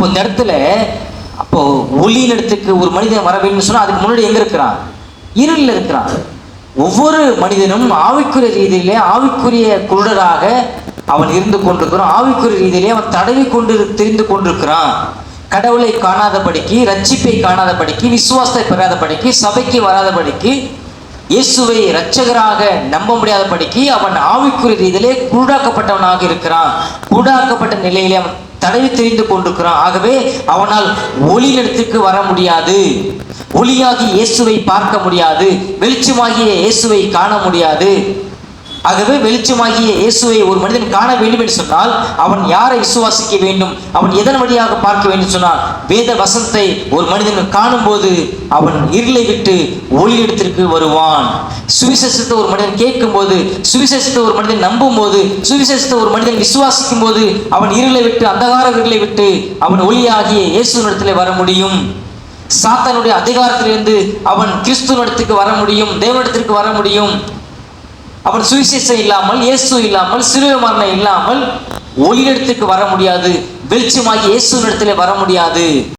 இந்த இடத்துல அப்போ ஒளியின் இடத்துக்கு ஒரு மனிதன் வர வேண்டும் சொன்னா அதுக்கு முன்னாடி எங்க இருக்கிறான்? இருளில் இருக்கிறான். ஒவ்வொரு மனிதனும் ஆவிக்குரிய ரீதியிலே ஆவிக்குரிய குருடராக அவன் இருந்து கொண்டிருக்கிறான். ஆவிக்குரிய ரீதியிலே அவன் தடவி கொண்டு தெரிந்து கொண்டிருக்கிறான். கடவுளை காணாதபடிக்கு, ரட்சிப்பை காணாதபடிக்கு, விசுவாசத்தை பெறாதபடிக்கு, சபைக்கு வராதபடிக்கு, இயேசுவை இரட்சகராக நம்ப முடியாதபடிக்கு அவன் ஆவிக்குரிய ரீதியிலே குருடாக்கப்பட்டவனாக இருக்கிறான். குருடாக்கப்பட்ட நிலையிலே அவன் தடவி தெரிந்து கொண்டிருக்கிறான். ஆகவே அவனால் ஒளியிடத்துக்கு வர முடியாது, ஒளியாகி இயேசுவை பார்க்க முடியாது, வெளிச்சமாகிய இயேசுவை காண முடியாது. ஆகவே வெளிச்சமாகிய இயேசுவை ஒரு மனிதன் காண வேண்டும் என்று சொன்னால் அவன் யாரை விசுவாசிக்க வேண்டும்? அவன் எதன் வழியாக பார்க்க வேண்டும் சொன்னால் வேத வசனத்தை ஒரு மனிதன் காணும் போது அவன் இருளை விட்டு ஒளியிடத்திற்கு வருவான். சுவிசேஷத்தை ஒரு மனிதன் கேட்கும் போது, சுவிசேஷத்தை ஒரு மனிதன் நம்பும் போது, சுவிசேஷத்தை ஒரு மனிதன் விசுவாசிக்கும் போது அவன் இருளை விட்டு, அந்தகார இருளை விட்டு அவன் ஒளியாகிய இயேசுவிடத்திலே வர முடியும். சாத்தானுடைய அதிகாரத்திலிருந்து அவன் கிறிஸ்துவிடத்துக்கு வர முடியும், தேவனிடத்திற்கு வர முடியும். அவன் சுவிசேஷம் இல்லாமல், இயேசு இல்லாமல், சிலுவை மரணம் இல்லாமல் ஒளியிடத்துக்கு வர முடியாது, வெளிச்சமாகி இயேசுவிடத்திலே வர முடியாது.